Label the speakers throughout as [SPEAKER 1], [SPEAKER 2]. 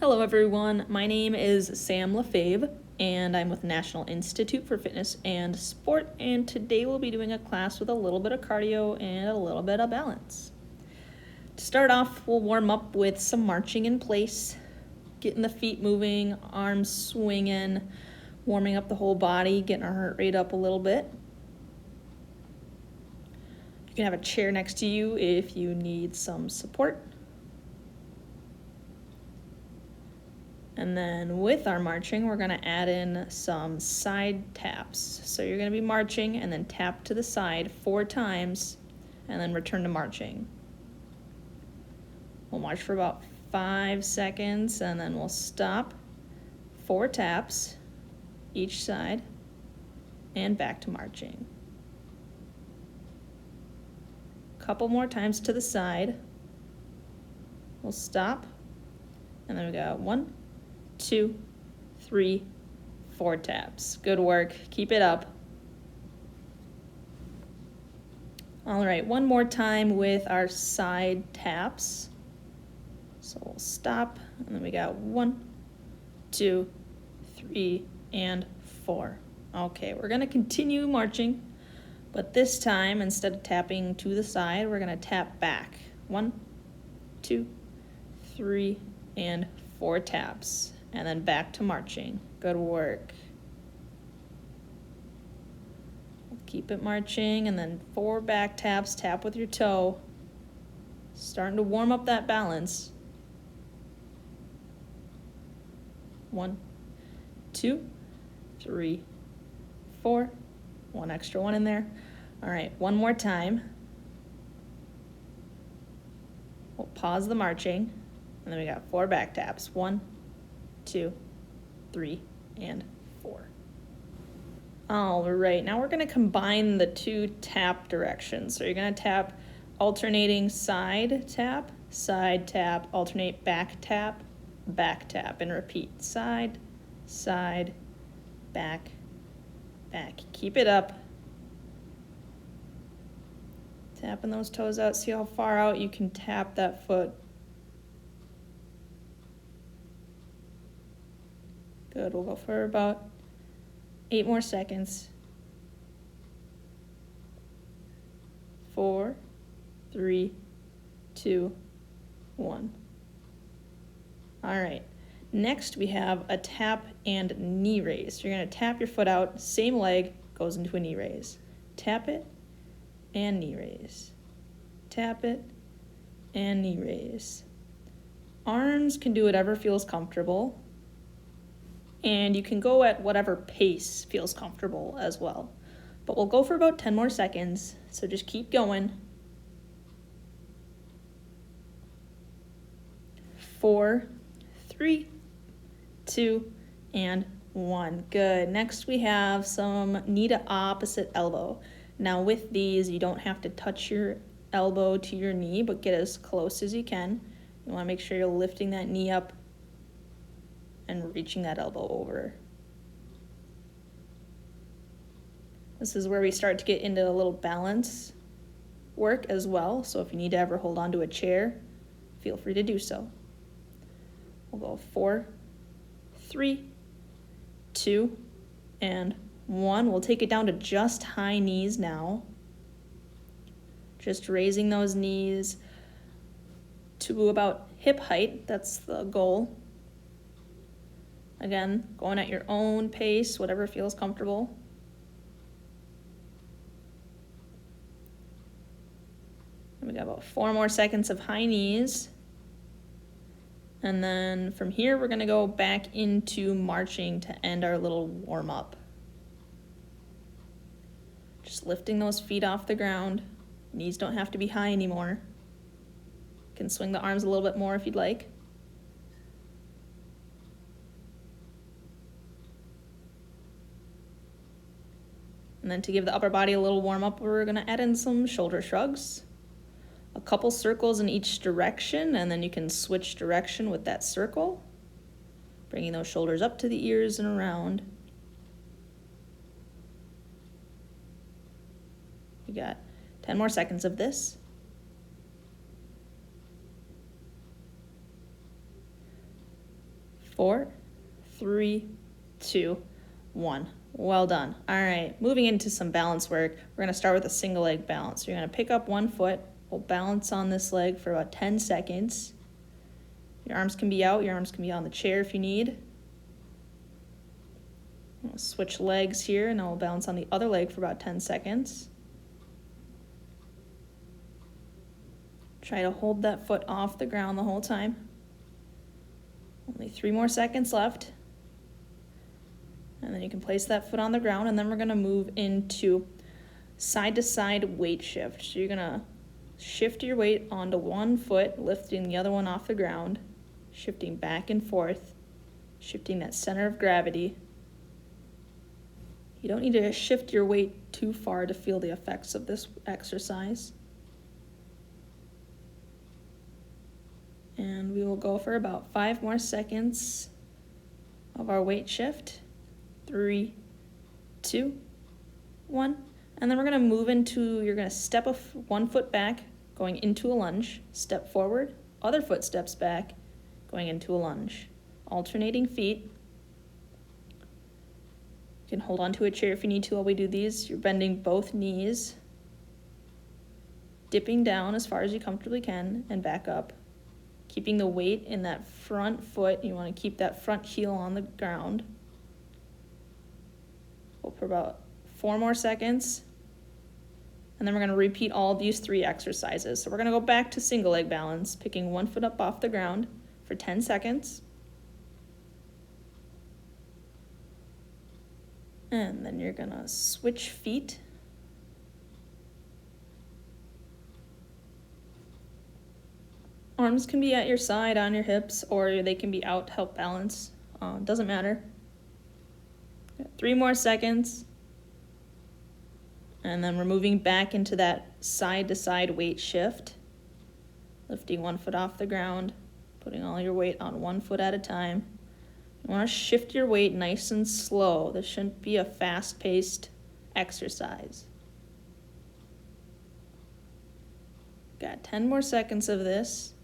[SPEAKER 1] Hello everyone, my name is Sam Lefebvre and I'm with National Institute for Fitness and Sport, and today we'll be doing a class with a little bit of cardio and a little bit of balance. To start off, we'll warm up with some marching in place, getting the feet moving, arms swinging, warming up the whole body, getting our heart rate up a little bit. You can have a chair next to you if you need some support. And then with our marching, we're gonna add in some side taps. So you're gonna be marching and then tap to the side 4 times and then return to marching. We'll march for about 5 seconds and then we'll stop, 4 taps each side, and back to marching. Couple more times to the side. We'll stop, and then we got 1, 2, 3, 4 taps. Good work. Keep it up. All right, one more time with our side taps. So we'll stop, and then we got 1, 2, 3, and 4. Okay, we're gonna continue marching, but this time, instead of tapping to the side, we're gonna tap back. 1, 2, 3, and 4 taps. And then back to marching. Good work. Keep it marching, and then 4 back taps, tap with your toe. Starting to warm up that balance. 1, 2, 3, 4. 1 extra one in there. All right, one more time. We'll pause the marching, and then we got 4 back taps. 1, 2, 3, and 4. All right, now we're gonna combine the 2 tap directions. So you're gonna tap alternating side tap, alternate back tap, and repeat side, side, back, back. Keep it up. Tapping those toes out, see how far out you can tap that foot. Good, we'll go for about 8 more seconds. 4, 3, 2, 1. All right, next we have a tap and knee raise. You're gonna tap your foot out, same leg, goes into a knee raise. Tap it and knee raise. Tap it and knee raise. Arms can do whatever feels comfortable. And you can go at whatever pace feels comfortable as well. But we'll go for about 10 more seconds, so just keep going. 4, 3, 2, and 1. Good. Next we have some knee to opposite elbow. Now with these, you don't have to touch your elbow to your knee, but get as close as you can. You want to make sure you're lifting that knee up and reaching that elbow over. This is where we start to get into a little balance work as well. So if you need to ever hold on to a chair, feel free to do so. We'll go 4, 3, 2, and 1. We'll take it down to just high knees now. Just raising those knees to about hip height. That's the goal. Again, going at your own pace, whatever feels comfortable. And we got about 4 more seconds of high knees. And then from here, we're gonna go back into marching to end our little warm up. Just lifting those feet off the ground. Knees don't have to be high anymore. You can swing the arms a little bit more if you'd like. And then to give the upper body a little warm up, we're gonna add in some shoulder shrugs. A couple circles in each direction, and then you can switch direction with that circle. Bringing those shoulders up to the ears and around. You got 10 more seconds of this. 4, 3, 2, 1. Well done. All right, moving into some balance work. We're gonna start with a single leg balance. You're gonna pick up one foot, we'll balance on this leg for about 10 seconds. Your arms can be out, your arms can be on the chair if you need. We'll switch legs here and then we'll balance on the other leg for about 10 seconds. Try to hold that foot off the ground the whole time. Only 3 more seconds left. And then you can place that foot on the ground, and then we're gonna move into side-to-side weight shift. So you're gonna shift your weight onto one foot, lifting the other one off the ground, shifting back and forth, shifting that center of gravity. You don't need to shift your weight too far to feel the effects of this exercise. And we will go for about 5 more seconds of our weight shift. 3, 2, 1. And then we're gonna move into, you're gonna step one foot back, going into a lunge, step forward, other foot steps back, going into a lunge. Alternating feet. You can hold onto a chair if you need to while we do these. You're bending both knees, dipping down as far as you comfortably can, and back up. Keeping the weight in that front foot. You wanna keep that front heel on the ground. For about 4 more seconds, and then we're going to repeat all of these 3 exercises. So we're going to go back to single leg balance, picking one foot up off the ground for 10 seconds, and then you're going to switch feet, arms can be at your side on your hips, or they can be out to help balance, doesn't matter. 3 more seconds, and then we're moving back into that side-to-side weight shift, lifting one foot off the ground, putting all your weight on one foot at a time. You want to shift your weight nice and slow. This shouldn't be a fast-paced exercise. Got 10 more seconds of this.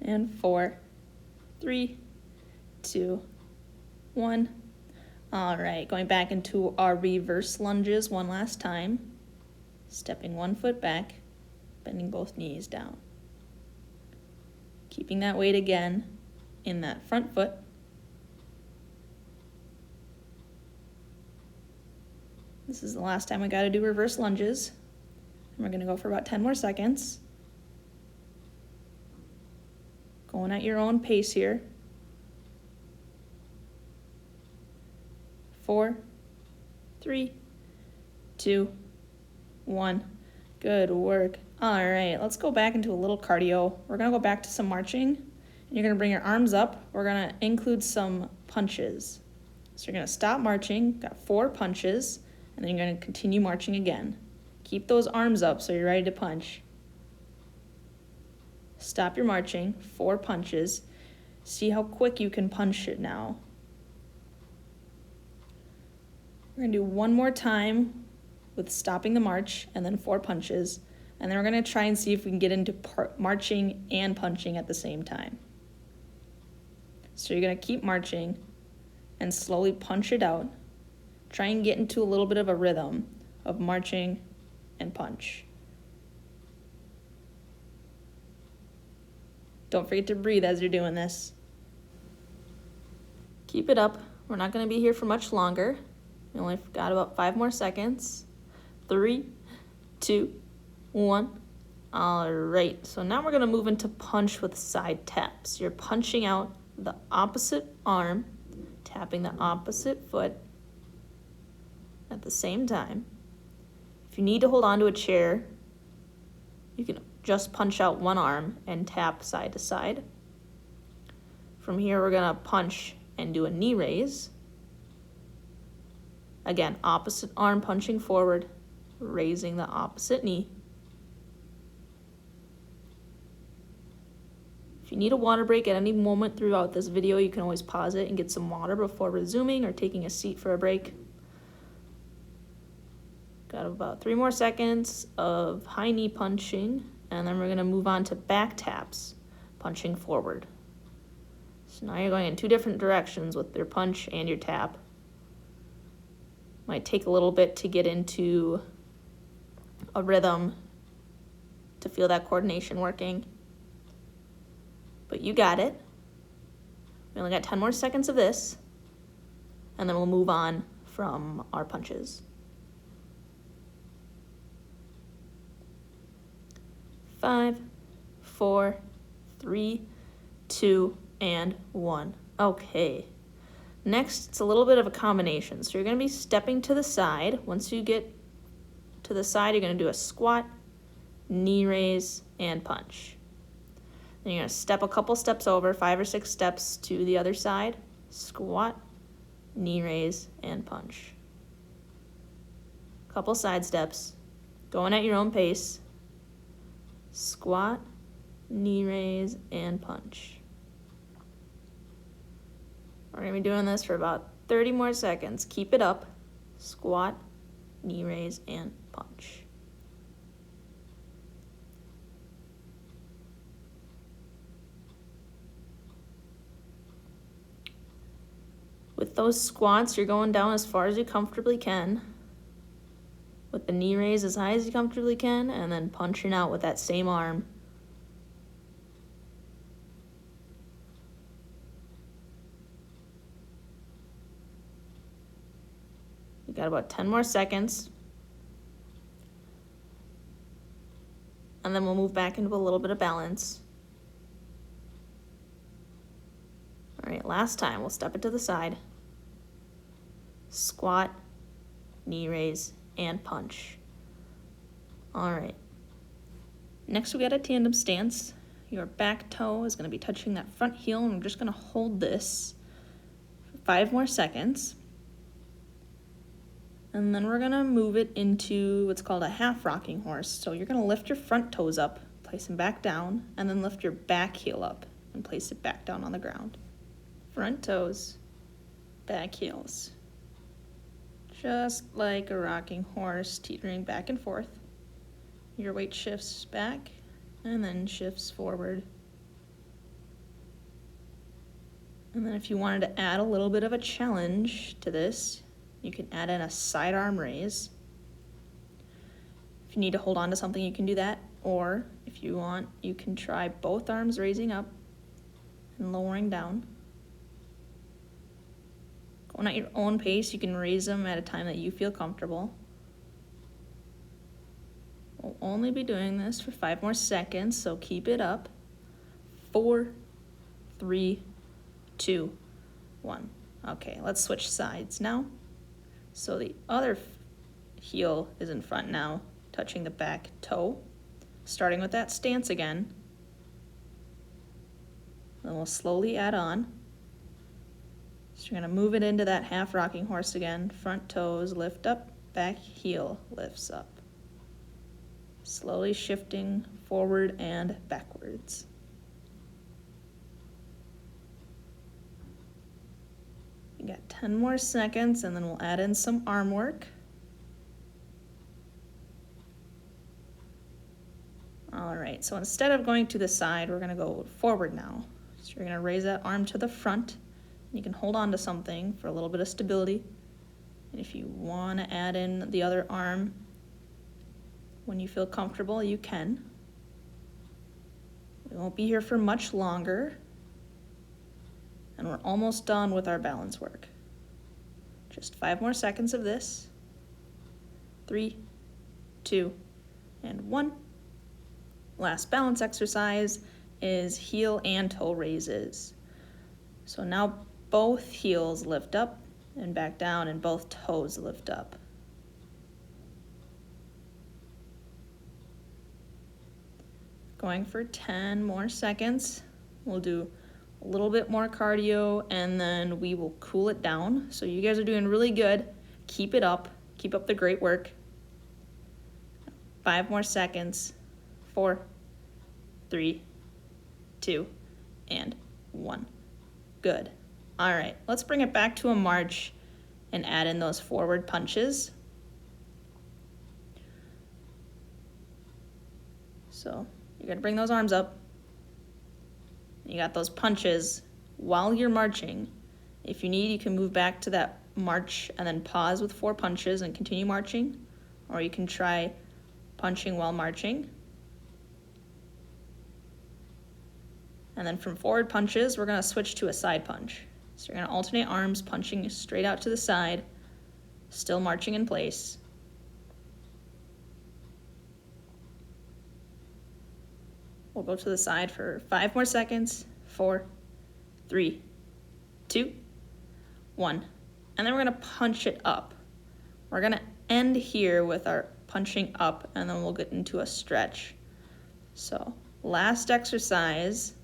[SPEAKER 1] And 4, 3, 2, 1. All right, going back into our reverse lunges one last time. Stepping one foot back, bending both knees down. Keeping that weight again in that front foot. This is the last time we got to do reverse lunges. And we're going to go for about 10 more seconds. Going at your own pace here. 4, 3, 2, 1. Good work. All right, let's go back into a little cardio. We're gonna go back to some marching. And you're gonna bring your arms up. We're gonna include some punches. So you're gonna stop marching, got 4 punches, and then you're gonna continue marching again. Keep those arms up so you're ready to punch. Stop your marching, 4 punches. See how quick you can punch it now. We're gonna do one more time with stopping the march and then 4 punches. And then we're gonna try and see if we can get into marching and punching at the same time. So you're gonna keep marching and slowly punch it out. Try and get into a little bit of a rhythm of marching and punch. Don't forget to breathe as you're doing this. Keep it up. We're not going to be here for much longer. We only got about 5 more seconds. 3, 2, 1. All right, so now we're going to move into punch with side taps. You're punching out the opposite arm, tapping the opposite foot at the same time. If you need to hold on to a chair, you can just punch out one arm and tap side to side. From here, we're gonna punch and do a knee raise. Again, opposite arm punching forward, raising the opposite knee. If you need a water break at any moment throughout this video, you can always pause it and get some water before resuming or taking a seat for a break. Got about 3 more seconds of high knee punching, and then we're gonna move on to back taps, punching forward. So now you're going in 2 different directions with your punch and your tap. Might take a little bit to get into a rhythm, to feel that coordination working. But you got it. We only got 10 more seconds of this, and then we'll move on from our punches. 5, 4, 3, 2, and 1. Okay. Next, it's a little bit of a combination. So you're going to be stepping to the side. Once you get to the side, you're going to do a squat, knee raise, and punch. Then you're going to step a couple steps over, 5 or 6 steps to the other side, squat, knee raise, and punch. Couple side steps, going at your own pace, squat, knee raise, and punch. We're going to be doing this for about 30 more seconds. Keep it up, squat, knee raise, and punch. With those squats, you're going down as far as you comfortably can. With the knee raise as high as you comfortably can, and then punching out with that same arm. You got about 10 more seconds. And then we'll move back into a little bit of balance. All right, last time, we'll step it to the side. Squat, knee raise, and punch. All right. Next, we got a tandem stance. Your back toe is going to be touching that front heel, and we're just going to hold this for 5 more seconds. And then we're going to move it into what's called a half rocking horse. So you're going to lift your front toes up, place them back down, and then lift your back heel up and place it back down on the ground. Front toes, back heels. Just like a rocking horse, teetering back and forth. Your weight shifts back and then shifts forward. And then if you wanted to add a little bit of a challenge to this, you can add in a side arm raise. If you need to hold on to something, you can do that. Or if you want, you can try both arms raising up and lowering down. Going at your own pace, you can raise them at a time that you feel comfortable. We'll only be doing this for 5 more seconds, so keep it up. 4, 3, 2, 1. Okay, let's switch sides now. So the other heel is in front now, touching the back toe. Starting with that stance again. Then we'll slowly add on. So you're going to move it into that half rocking horse again. Front toes lift up, back heel lifts up. Slowly shifting forward and backwards. You got 10 more seconds, and then we'll add in some arm work. All right, so instead of going to the side, we're going to go forward now. So you're going to raise that arm to the front. You can hold on to something for a little bit of stability. And if you want to add in the other arm when you feel comfortable, you can. We won't be here for much longer. And we're almost done with our balance work. Just 5 more seconds of this. 3, 2, and 1. Last balance exercise is heel and toe raises. So now both heels lift up and back down, and both toes lift up. Going for 10 more seconds. We'll do a little bit more cardio, and then we will cool it down. So you guys are doing really good. Keep it up. Keep up the great work. 5 more seconds. 4, 3, 2, and 1. Good. All right, let's bring it back to a march and add in those forward punches. So you're gonna bring those arms up. You got those punches while you're marching. If you need, you can move back to that march and then pause with 4 punches and continue marching, or you can try punching while marching. And then from forward punches, we're gonna switch to a side punch. So you're gonna alternate arms, punching straight out to the side, still marching in place. We'll go to the side for 5 more seconds. 4, 3, 2, 1. And then we're gonna punch it up. We're gonna end here with our punching up, and then we'll get into a stretch. So last exercise.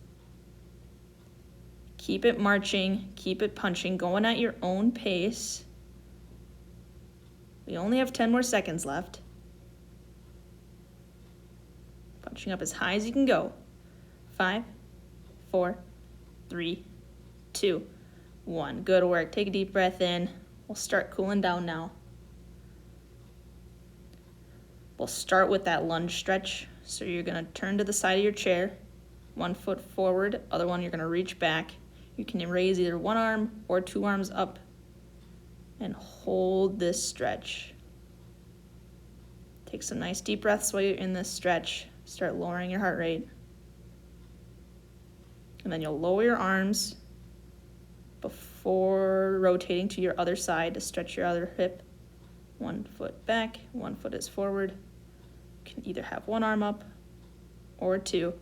[SPEAKER 1] Keep it marching, keep it punching, going at your own pace. We only have 10 more seconds left. Punching up as high as you can go. 5, 4, 3, 2, 1. Good work. Take a deep breath in. We'll start cooling down now. We'll start with that lunge stretch. So you're going to turn to the side of your chair. 1 foot forward, other one you're going to reach back. You can raise either 1 arm or 2 arms up and hold this stretch. Take some nice deep breaths while you're in this stretch. Start lowering your heart rate. And then you'll lower your arms before rotating to your other side to stretch your other hip. 1 foot back, 1 foot is forward. You can either have 1 arm up or 2.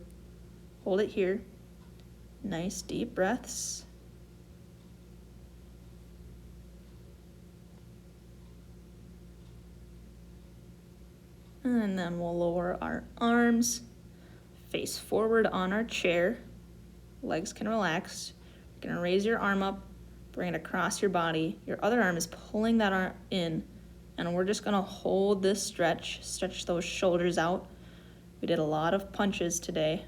[SPEAKER 1] Hold it here. Nice deep breaths. And then we'll lower our arms, face forward on our chair. Legs can relax. You're gonna raise your arm up, bring it across your body. Your other arm is pulling that arm in, and we're just gonna hold this stretch, stretch those shoulders out. We did a lot of punches today.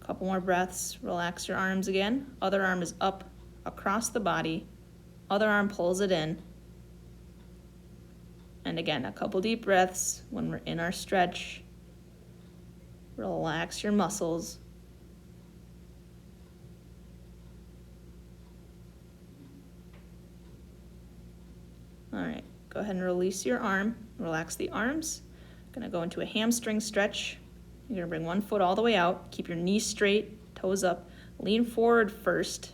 [SPEAKER 1] Couple more breaths, relax your arms again. Other arm is up across the body. Other arm pulls it in. And again, a couple deep breaths when we're in our stretch. Relax your muscles. All right, go ahead and release your arm. Relax the arms. Gonna go into a hamstring stretch. You're gonna bring 1 foot all the way out. Keep your knees straight, toes up. Lean forward first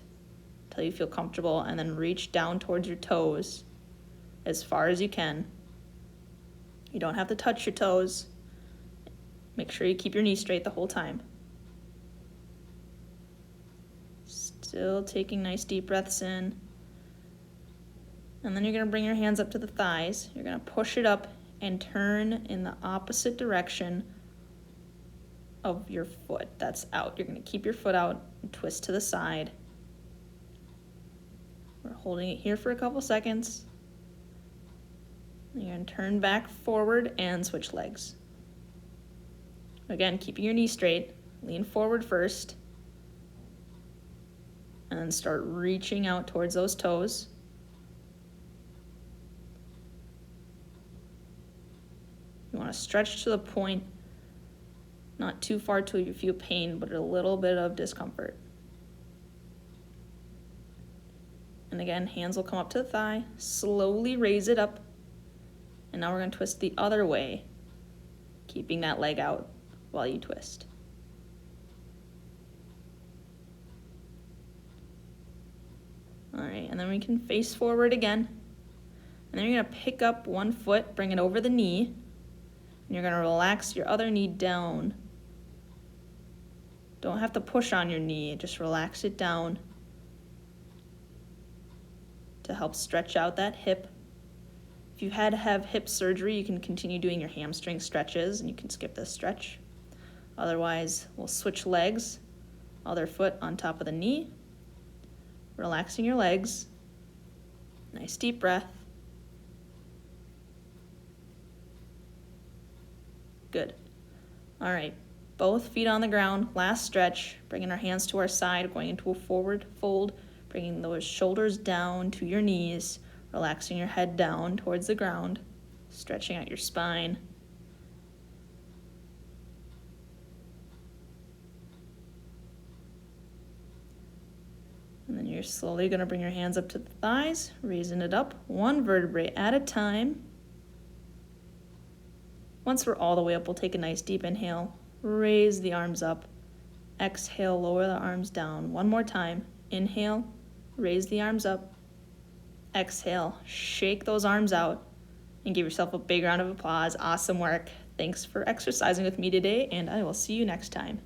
[SPEAKER 1] until you feel comfortable, and then reach down towards your toes as far as you can. You don't have to touch your toes. Make sure you keep your knees straight the whole time. Still taking nice deep breaths in. And then you're gonna bring your hands up to the thighs. You're gonna push it up and turn in the opposite direction of your foot that's out. You're gonna keep your foot out and twist to the side. We're holding it here for a couple seconds. You're gonna turn back forward and switch legs. Again, keeping your knees straight. Lean forward first. And then start reaching out towards those toes. You wanna stretch to the point, not too far till you feel pain, but a little bit of discomfort. And again, hands will come up to the thigh, slowly raise it up. And now we're gonna twist the other way, keeping that leg out while you twist. All right, and then we can face forward again. And then you're gonna pick up 1 foot, bring it over the knee, and you're gonna relax your other knee down. Don't have to push on your knee, just relax it down to help stretch out that hip. If you had to have hip surgery, you can continue doing your hamstring stretches and you can skip this stretch. Otherwise, we'll switch legs, other foot on top of the knee, relaxing your legs. Nice deep breath. Good. All right, both feet on the ground, last stretch, bringing our hands to our side, going into a forward fold, bringing those shoulders down to your knees, relaxing your head down towards the ground, stretching out your spine. And then you're slowly going to bring your hands up to the thighs, raising it up one vertebrae at a time. Once we're all the way up, we'll take a nice deep inhale, raise the arms up. Exhale, lower the arms down. One more time. Inhale, raise the arms up. Exhale, shake those arms out, and give yourself a big round of applause. Awesome work. Thanks for exercising with me today, and I will see you next time.